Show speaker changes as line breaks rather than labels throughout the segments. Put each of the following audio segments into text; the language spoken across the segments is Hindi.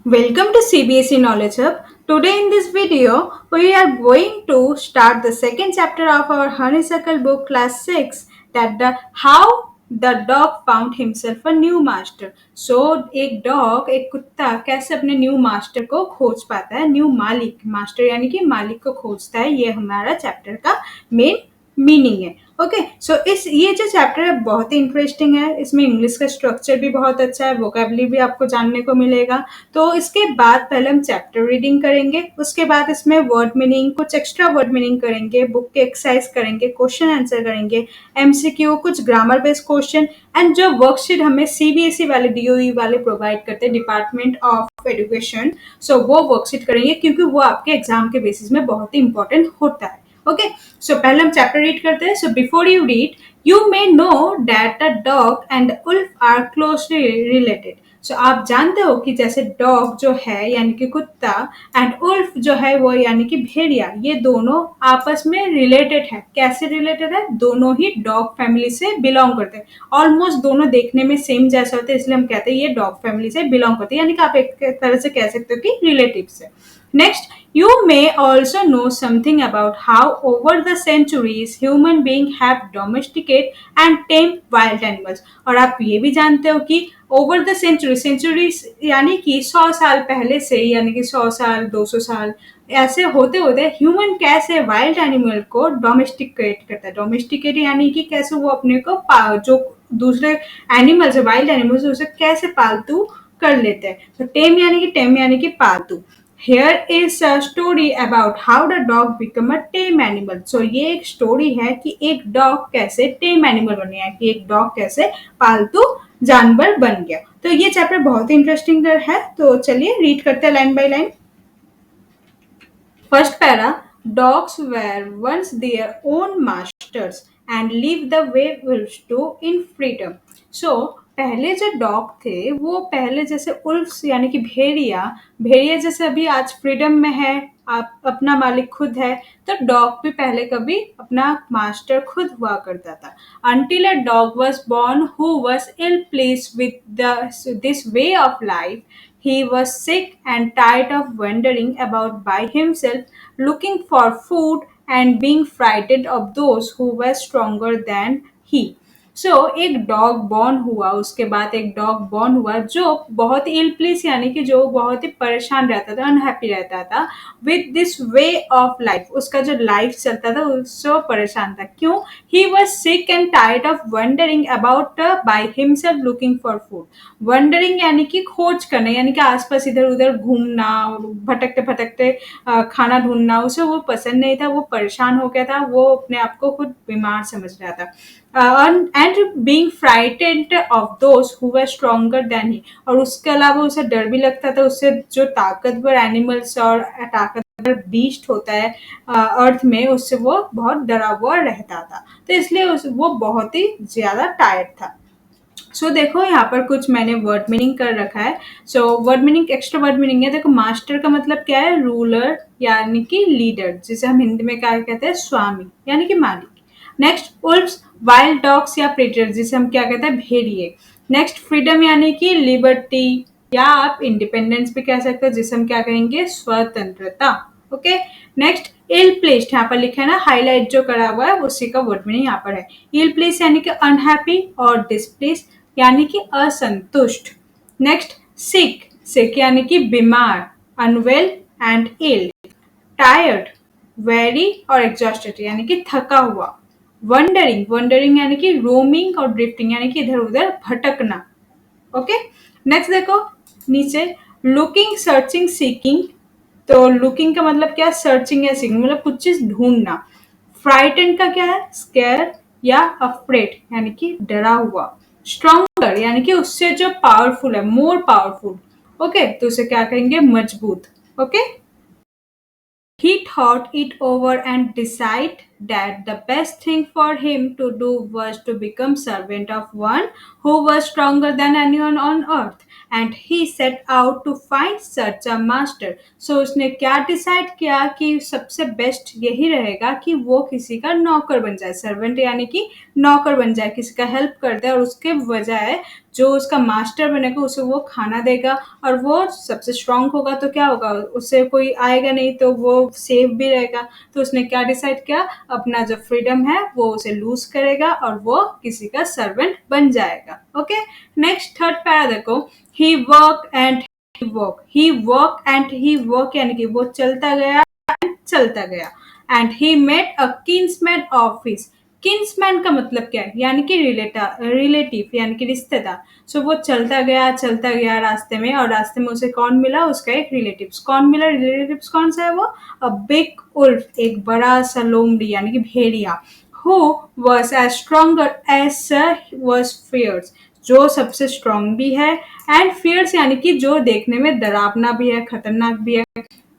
Welcome to CBSE Knowledge Hub. Today in this video, we are going to start the second chapter of our Honeysuckle book class 6 that the how the dog found himself a new master. So एक dog एक कुत्ता कैसे अपने न्यू मास्टर को खोज पाता है, न्यू मालिक, मास्टर यानी कि मालिक को खोजता है, ये हमारा चैप्टर का मेन मीनिंग है। ओके सो इस ये जो चैप्टर है बहुत ही इंटरेस्टिंग है, इसमें इंग्लिश का स्ट्रक्चर भी बहुत अच्छा है, वोकेबलरी भी आपको जानने को मिलेगा। तो इसके बाद पहले हम चैप्टर रीडिंग करेंगे, उसके बाद इसमें वर्ड मीनिंग, कुछ एक्स्ट्रा वर्ड मीनिंग करेंगे, बुक के एक्सरसाइज करेंगे, क्वेश्चन आंसर करेंगे, एमसीक्यू, कुछ ग्रामर बेस्ड क्वेश्चन एंड जो वर्कशीट हमें सीबीएसई वाले डीओई वाले प्रोवाइड करते हैं, डिपार्टमेंट ऑफ एजुकेशन। सो वो वर्कशीट करेंगे क्योंकि वो आपके एग्जाम के बेसिस में बहुत ही इंपॉर्टेंट होता है। ओके सो पहले हम चैप्टर रीड करते हैं। So before you read, you may know that the dog and wolf are closely related. So आप जानते हो कि जैसे डॉग जो है यानी कि कुत्ता एंड उल्फ जो है वो यानी कि भेड़िया, ये दोनों आपस में रिलेटेड है। कैसे रिलेटेड है? दोनों ही डॉग फैमिली से बिलोंग करते हैं, ऑलमोस्ट दोनों देखने में सेम जैसा होते हैं, इसलिए हम कहते हैं ये डॉग फैमिली से बिलोंग करते हैं, यानी कि आप एक तरह से कह सकते हो कि रिलेटिव से। Next, you may also know something about how over the centuries human beings have domesticated and tamed wild animals। और आप ये भी जानते हो कि ओवर द सेंचुरीज यानी कि 100 साल पहले से, यानी कि 100 साल 200 साल ऐसे होते होते ह्यूमन कैसे वाइल्ड एनिमल को डोमेस्टिकेट करता है। डोमेस्टिकेट यानी कि कैसे वो अपने को जो दूसरे एनिमल्स है, वाइल्ड एनिमल्स, उसे कैसे पालतू कर लेते हैं। तो टेम यानी कि पालतू। Here is a story about how the dog become a tame animal। So ये एक स्टोरी है कि एक डॉग कैसे टेम एनिमल बन गया, कि एक डॉग कैसे पालतू जानवर बन गया। तो ये चैप्टर बहुत ही इंटरेस्टिंग है, तो चलिए रीड करते हैं line by line. First para, dogs were once their own masters and lived the way wolves do in freedom। So पहले जो डॉग थे वो पहले जैसे उल्फ्स यानी कि भेड़िया, भेड़िया जैसे अभी आज फ्रीडम में है, आप अपना मालिक खुद है, तो डॉग भी पहले कभी अपना मास्टर खुद हुआ करता था। Until a dog was born who was ill pleased with this way of life। He was sick and tired of wandering about by himself, looking for food and being frightened of those who were stronger than he। सो एक डॉग बॉर्न हुआ, उसके बाद एक डॉग बॉर्न हुआ जो बहुत इल प्लीस यानी कि जो बहुत ही परेशान रहता था, अनहैप्पी रहता था with this way of life. उसका जो लाइफ चलता था उससे परेशान था। क्यों? He was sick and tired of wondering about by himself looking for food. Wondering यानी कि खोज करना, यानी कि आसपास इधर उधर घूमना, भटकते भटकते खाना ढूंढना, उसे वो पसंद नहीं था, वो परेशान हो गया था, वो अपने आप को खुद बीमार समझ रहा था। And being frightened of those who were stronger than he. और उसके अलावा उसे डर भी लगता था, उससे जो ताकतवर एनिमल्स और ताकतवर बीस्ट होता है अर्थ में, उससे वो बहुत डरा हुआ रहता था, तो इसलिए वो बहुत ही ज्यादा टायर्ड था। सो देखो यहाँ पर कुछ मैंने वर्ड मीनिंग कर रखा है। So word meaning, extra word meaning है। देखो मास्टर का मतलब क्या है? रूलर यानी कि लीडर, जिसे हम हिंदी में क्या कहते हैं? स्वामी यानी कि मालिक। नेक्स्ट, उल्फ्स वाइल्ड डॉग्स या प्रेडेटर, जिसे हम क्या कहते हैं? भेड़िए। नेक्स्ट, फ्रीडम यानी कि लिबर्टी, या आप इंडिपेंडेंस भी कह सकते हो, जिसे हम क्या कहेंगे? स्वतंत्रता। ओके नेक्स्ट, इल प्लेस्ड, यहाँ पर लिखा है ना, हाईलाइट जो करा हुआ है उसी का वर्ड मीनिंग यहाँ पर है। इल प्लेस यानी कि अनहैप्पी, और डिस्प्लेस यानी कि असंतुष्ट। नेक्स्ट, सिक, सिक यानी कि बीमार, unwell and ill. Tired, very और एग्जॉस्टेड यानी कि थका हुआ। वंडरिंग, वंडरिंग यानी कि रोमिंग और ड्रिफ्टिंग यानी कि इधर उधर भटकना। ओके नेक्स्ट देखो नीचे, लुकिंग, सर्चिंग, सीकिंग। तो लुकिंग का मतलब क्या? सर्चिंग या सीकिंग, मतलब कुछ चीज ढूंढना। फ्राइटेंड का क्या है? स्केयर या अफ्रेड यानी कि डरा हुआ। स्ट्रॉन्गर यानी कि उससे जो पावरफुल है, मोर पावरफुल। ओके तो उसे क्या कहेंगे? मजबूत। Okay He thought it over and decided that the best thing for him to do was to become servant of one who was stronger than anyone on earth, and he set out to find such a master। So उसने क्या डिसाइड किया कि सबसे बेस्ट यही रहेगा कि वो किसी का नौकर बन जाए। सर्वेंट यानी कि नौकर बन जाए, किसी का हेल्प कर दे और उसके बजाय जो उसका मास्टर बनेगा उसे वो खाना देगा और वो सबसे स्ट्रांग होगा तो क्या होगा, उससे कोई आएगा नहीं तो वो सेफ भी रहेगा। तो उसने क्या डिसाइड किया, अपना जो फ्रीडम है वो उसे लूज करेगा और वो किसी का सर्वेंट बन जाएगा। ओके, नेक्स्ट थर्ड पैरा देखो, he work and he work यानी कि वो चलता गया and he met a kinsman of his. Kinsman का मतलब क्या है, यानी कि रिलेटिव यानी कि रिश्तेदार। सो वो चलता गया रास्ते में और रास्ते में उसे कौन मिला, उसका एक रिलेटिव्स। कौन मिला रिलेटिव्स, कौन सा है वो, अ बिग उल्फ, एक बड़ा सा लोमड़ी यानी कि भेड़िया, who was as stronger as was fierce, जो सबसे स्ट्रांग भी है एंड फियर्स यानी कि जो देखने में डरावना भी है, खतरनाक भी है।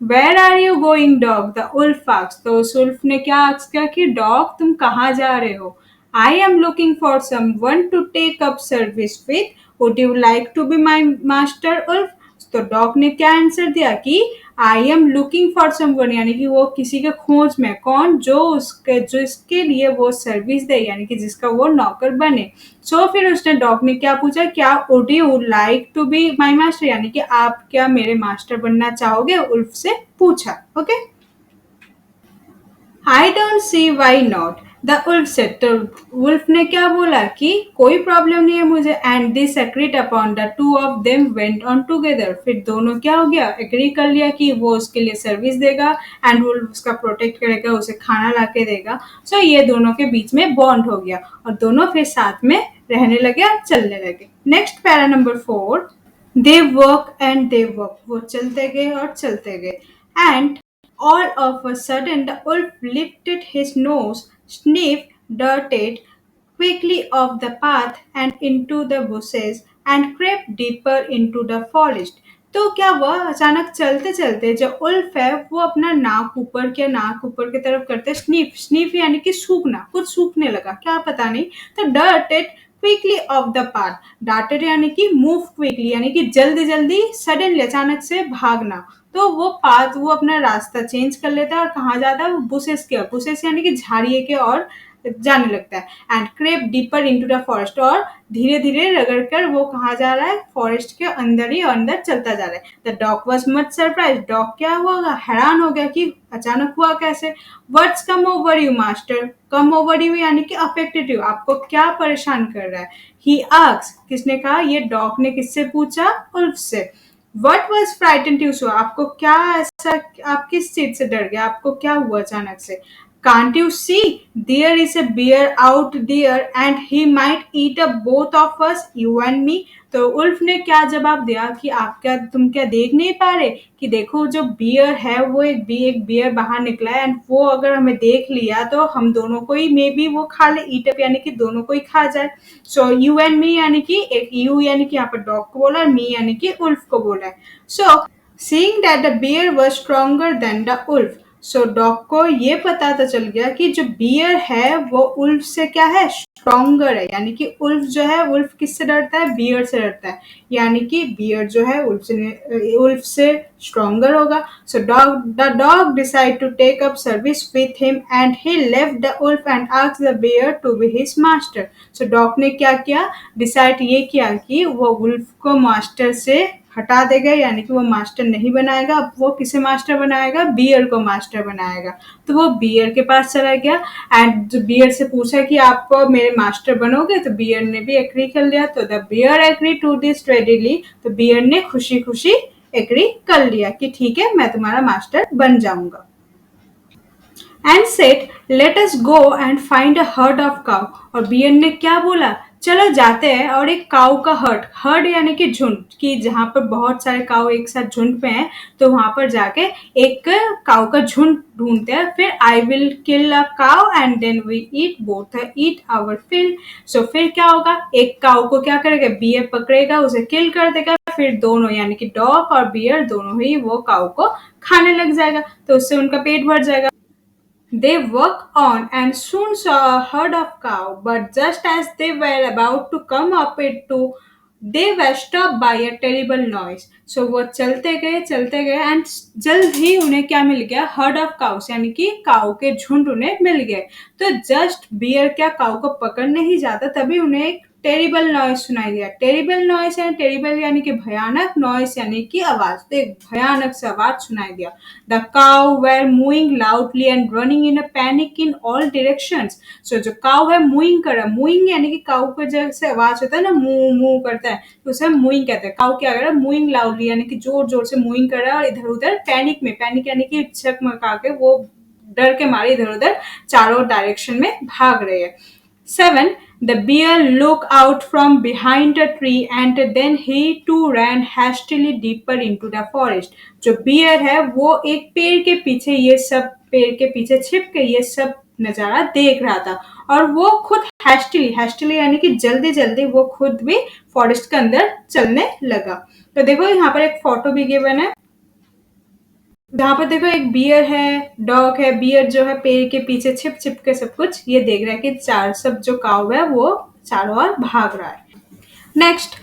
Where are you going dog, the wolf asked. तो उस उल्फ ने क्या आस्क किया कि डॉग तुम कहाँ जा रहे हो। I am looking for someone to take up service with, would you like to be my master wolf. तो डॉग ने क्या आंसर दिया कि I am looking for someone, यानी कि वो किसी के खोज में, कौन, जो इसके लिए वो सर्विस दे, यानी कि जिसका वो नौकर बने। सो फिर उसने डॉग ने क्या पूछा, क्या would you like to be my master, यानी कि आप क्या मेरे मास्टर बनना चाहोगे, उल्फ से पूछा। Okay, I don't see why not, the wolf said. तो वुल्फ ने क्या बोला कि कोई प्रॉब्लम नहीं है मुझे। And this agreed upon, the two of them went on together. फिर दोनों क्या हो गया, एग्री कर लिया कि वो उसके लिए सर्विस देगा एंड वुल्फ उसका प्रोटेक्ट करेगा, उसे खाना ला के देगा। सो ये दोनों के बीच में बॉन्ड हो गया और दोनों फिर साथ में रहने लगे और चलने लगे। Next para number 4, they work, वो चलते गए और चलते गए। And all of a sudden, the wolf lifted his nose, sniffed, darted quickly off the path and into the bushes, and crept deeper into the forest. तो क्या हुआ, अचानक चलते चलते जो उल्फ है वो अपना नाक ऊपर की तरफ करते, स्नीफ स्नीफ यानी कि सूखना, कुछ सूखने लगा, क्या पता नहीं। तो डर्टेड quickly of the path, darted यानी कि मूव क्विकली, यानी कि जल्दी जल्दी, सडनली अचानक से भागना। तो वो अपना रास्ता चेंज कर लेता है और कहाँ जाता है, वो बुशेस के ओर, बुशेस यानी कि झाड़िए के ओर जाने लगता है। And crepe deeper into the forest, और धीरे धीरे रगड़ कर वो कहाँ जा रहा है, फॉरेस्ट के अंदर ही अंदर चलता जा रहा है। The dog was much surprise, dog क्या हुआ, हैरान हो गया कि अचानक हुआ कैसे। Words come over you master, come over you यानी कि अफेक्टेड यू, आपको क्या परेशान कर रहा है। ही आस्क्ड, किसने कहा, ये डॉग ने किससे पूछा, उल्फ से। What was frightened you so, आपको क्या ऐसा, आप किस चीज से डर गया, आपको क्या हुआ अचानक से। Can't you see, there is a bear out there and he might eat up both of us, you and me. तो उल्फ ने क्या जवाब दिया कि तुम क्या देख नहीं पा रहे कि देखो जो बियर है वो एक बियर बाहर निकला है एंड वो अगर हमें देख लिया तो हम दोनों को ही मे बी वो खा ले, ईट अप यानी कि दोनों को ही खा जाए। सो यू एंड मी यानी कि एक यू यानी कि यहाँ पर डॉग को बोला और मी यानी कि उल्फ को बोला है। So seeing that the bear was stronger than the wolf, so dog को ये पता तो चल गया कि जो बियर है वो उल्फ से क्या है, स्ट्रॉन्गर है। यानी कि उल्फ जो है, उल्फ किससे डरता है, बियर से डरता है, यानी कि बियर जो है उल्फ से स्ट्रॉन्गर होगा। So the dog decide to take up service with him and he left the wolf and asked the bear to be his master. So dog ने क्या किया, डिसाइड ये किया कि वो उल्फ को मास्टर से हटा देगा, यानी कि वो मास्टर नहीं बनाएगा, अब वो किसे मास्टर बनाएगा, बियर को मास्टर बनाएगा। तो वो बियर के पास चला गया एंड बियर से पूछा कि आप मेरे मास्टर बनोगे, तो बियर ने भी एग्री कर लिया। तो the bear agree to this readily, तो बियर ने खुशी खुशी एग्री कर लिया कि ठीक है मैं तुम्हारा मास्टर बन जाऊंगा। And set let us go and find a herd of cow, और बियर ने क्या बोला, चलो जाते हैं और एक काऊ का हर्ड यानी कि झुंड, कि जहाँ पर बहुत सारे काऊ एक साथ झुंड पे हैं, तो वहां पर जाके एक काऊ का झुंड ढूंढते हैं। फिर I will kill a cow and then we eat our fill. So फिर क्या होगा, एक काऊ को क्या करेगा, बियर पकड़ेगा, उसे किल कर देगा, फिर दोनों यानी कि डॉग और बियर दोनों ही वो काऊ को खाने लग जाएगा, तो उससे उनका पेट भर जाएगा। They worked on and soon saw a herd of cow, but just as they were about to come up it to they were stop by a terrible noise. So वो चलते गए एंड जल्द ही उन्हें क्या मिल गया, हर्ड ऑफ काउस यानी कि काऊ के झुंड उन्हें मिल गए। तो जस्ट बियर क्या काऊ को पकड़ने ही जाता तभी उन्हें एक टेरिबल नॉइस सुनाई दिया। टेरिबल नॉइस यानी टेरिबल यानी कि भयानक, नॉइस यानी कि आवाज। तो एक भयानक सा आवाज सुनाई दिया। The cow were moving loudly and running in a panic in all directions. So जो काउ है मूविंग कर रहा है, मूविंग यानी कि काउ को जैसे आवाज होता है ना, मू मू करता है, तो उसे मूविंग कहते हैं। काउ क्या कर रहा है, मूविंग लाउडली यानी कि जोर जोर से मूविंग कर रहा है और इधर उधर पैनिक में, पैनिक यानी कि चकमका के वो डर के मारे इधर उधर चारों डायरेक्शन में भाग रहे हैं। 7. The bear looked out from behind a tree and then he too ran hastily deeper into the forest. जो बियर है वो एक पेड़ के पीछे, ये सब पेड़ के पीछे छिप के ये सब नजारा देख रहा था और वो खुद हैस्टिली यानी कि जल्दी जल्दी वो खुद भी फॉरेस्ट के अंदर चलने लगा। तो देखो यहाँ पर एक फोटो भी गिवन है जहाँ पर देखो एक बियर है, डॉग है। बियर जो है पेड़ के पीछे छिप छिप के सब कुछ ये देख रहा है कि चार सब जो काऊ है वो चारों ओर भाग रहा है। Next,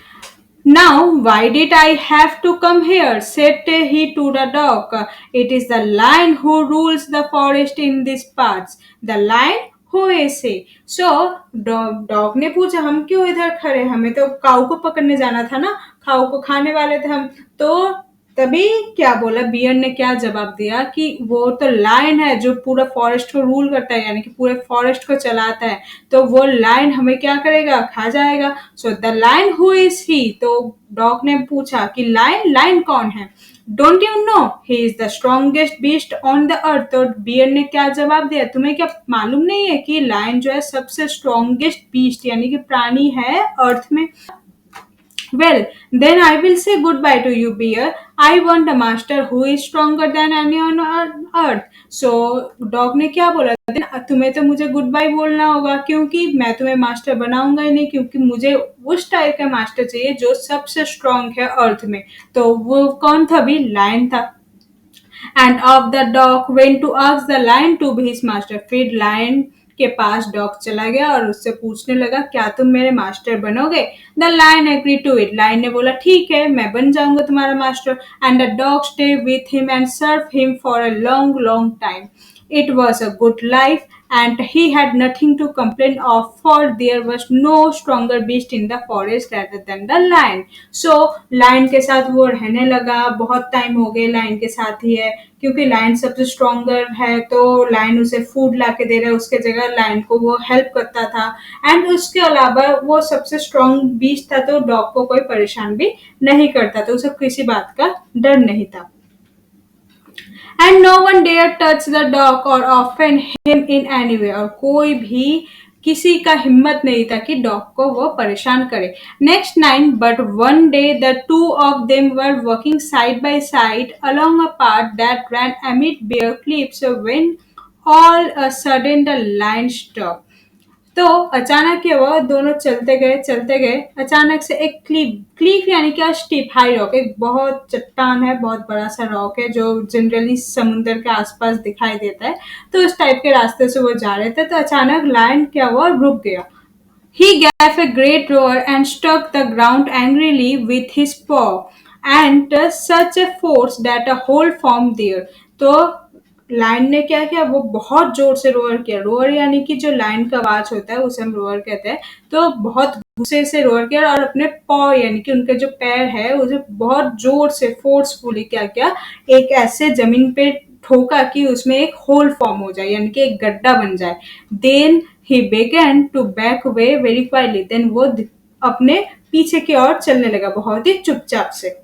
now why did I have to come here? Said he to the dog. It is the lion who rules the forest in these parts. The lion who is he? So dog ने पूछा हम क्यों इधर खड़े, हमें तो काऊ को पकड़ने जाना था ना, काऊ को खाने वाले थे हम। तो तभी क्या बोला बियर ने, क्या जवाब दिया कि वो तो लायन है जो पूरा फॉरेस्ट को रूल करता है यानी कि पूरे फॉरेस्ट को चलाता है, तो वो लायन हमें क्या करेगा, खा जाएगा। So the lion who is he? तो डॉग ने पूछा कि लायन, लायन कौन है? Don't you know he is the strongest beast on the earth. तो बियर ने क्या जवाब दिया, तुम्हें क्या मालूम नहीं है कि लायन जो है सबसे स्ट्रॉन्गेस्ट बीस्ट यानी कि प्राणी है अर्थ में। Well, then I will say goodbye to you, bear. I want a master who is stronger than any on earth. So, dog ने क्या बोला, तुम्हें तो मुझे गुड बाय बोलना होगा क्योंकि मैं तुम्हें मास्टर बनाऊंगा ही नहीं, क्योंकि मुझे उस टाइप का मास्टर चाहिए जो सबसे स्ट्रांग है अर्थ में। तो वो कौन था, भी लायन था। And of the dog went to ask the lion to be his master. फिर लायन के पास डॉग चला गया और उससे पूछने लगा क्या तुम मेरे मास्टर बनोगे? The lion agree to it. Lion ने बोला ठीक है मैं बन जाऊंगा तुम्हारा master. And the dog stay with him and serve him for a long long time. It was a good life and he had nothing to complain of, for there was no stronger beast in the forest rather than the lion. So lion के साथ वो रहने लगा, बहुत टाइम हो गए lion के साथ ही है क्योंकि lion सबसे स्ट्रॉन्गर है, तो lion उसे फूड ला के दे रहा है, उसके जगह lion को वो हेल्प करता था। एंड उसके अलावा वो सबसे स्ट्रॉन्ग बीस्ट था तो डॉग को कोई परेशान भी नहीं करता, तो उसे किसी बात का डर नहीं था। And no one dare touch the dog or offend him in any way. और कोई भी किसी का हिम्मत नहीं था कि डॉग को वो परेशान करे। Next 9, but one day the two of them were working side by side along a path that ran amid bare cliffs when all a sudden the lion stop. तो अचानक क्या हुआ, दोनों चलते गए, अचानक से एक क्लिफ यानी क्या, स्टीप हाई रॉक, एक बहुत चट्टान है, बहुत बड़ा सा रॉक है जो जनरली समुद्र के आसपास दिखाई देता है, तो उस टाइप के रास्ते से वो जा रहे थे, तो अचानक लायन क्या हुआ, रुक गया। He gave a great roar and struck the ground angrily with his paw, and such a force that a hole formed there. तो लायन ने क्या किया, वो बहुत जोर से रोअर किया। रोअर यानी कि जो लायन का आवाज होता है उसे हम रोअर कहते हैं। तो बहुत गुस्से से रोअर किया और अपने पॉ यानी कि उनके जो पैर है उसे बहुत जोर से फोर्सफुली क्या किया, एक ऐसे जमीन पे ठोका कि उसमें एक होल फॉर्म हो जाए यानी कि एक गड्ढा बन जाए। Then he began to back away very quietly. Then वो अपने पीछे की ओर चलने लगा बहुत ही चुपचाप से।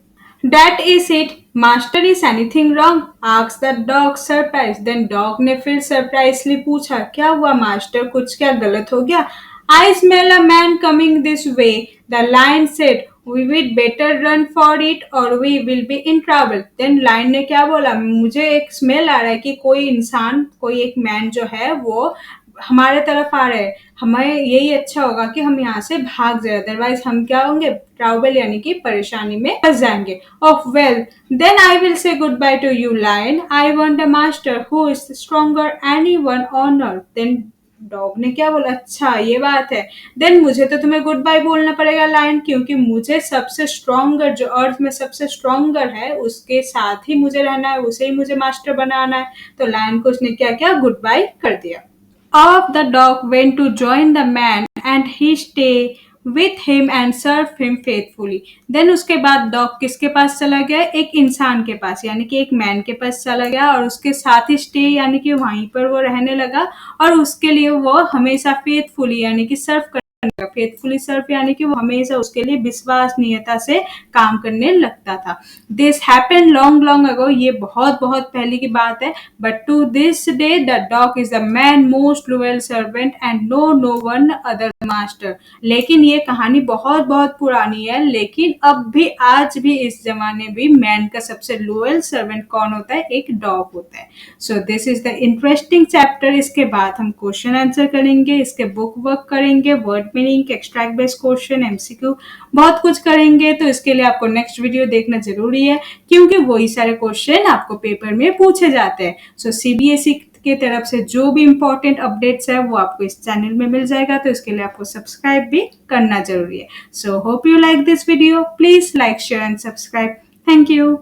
That is it. Master, is anything wrong? Asked the dog surprised. Then dog ने फिर सरप्राइजली पूछा क्या हुआ मास्टर, कुछ क्या गलत हो गया? I smell a man coming this way. The lion said. We will better run for it or we will be in trouble. Then lion ने क्या बोला, मुझे एक स्मेल आ रहा है कि कोई इंसान, कोई एक मैन जो है वो हमारे तरफ आ रहे हैं, हमें यही अच्छा होगा कि हम यहाँ से भाग जाए, अदरवाइज हम क्या होंगे, ट्रबल यानी कि परेशानी में फंस जाएंगे। Oh well, then I will say goodbye to you lion. I want a master who is stronger anyone on earth. Then dog ने क्या बोला, अच्छा ये बात है, देन मुझे तो तुम्हें गुड बाय बोलना पड़ेगा लायन, क्योंकि मुझे सबसे स्ट्रॉन्गर जो अर्थ में सबसे स्ट्रॉन्गर है उसके साथ ही मुझे रहना है, उसे ही मुझे मास्टर बनाना है। तो लायन को उसने क्या किया, गुड बाय कर दिया। Off the dog went to join the man and he stay with him and serve him faithfully. Then उसके बाद डॉग किसके पास चला गया, एक इंसान के पास यानी कि एक मैन के पास चला गया और उसके साथ ही स्टे यानी कि वहीं पर वो रहने लगा और उसके लिए वो हमेशा फेथफुली यानी कि सर्व करने लगा। फेथफुली सर्व यानी कि वो हमेशा उसके लिए विश्वसनीयता से काम करने लगता था। This happen long long ago, ये बहुत बहुत पहले की बात है, but to this day the dog is the man most loyal servant and no one other master. लेकिन ये कहानी बहुत बहुत पुरानी है, लेकिन अब भी आज भी इस जमाने भी मैन का सबसे लॉयल सर्वेंट कौन होता है, एक डॉग होता है। So this is the interesting chapter. इसके बाद हम क्वेश्चन आंसर करेंगे, इसके बुक वर्क करेंगे, word meaning, extract based question, MCQ, बहुत कुछ करेंगे। तो इसके लिए आपको नेक्स्ट वीडियो देखना जरूरी है, क्योंकि वही सारे क्वेश्चन आपको पेपर में पूछे जाते हैं। सो सीबीएसई के तरफ से जो भी इंपॉर्टेंट अपडेट्स है वो आपको इस चैनल में मिल जाएगा, तो इसके लिए आपको सब्सक्राइब भी करना जरूरी है। So hope you like this video, please like, share and subscribe. Thank you.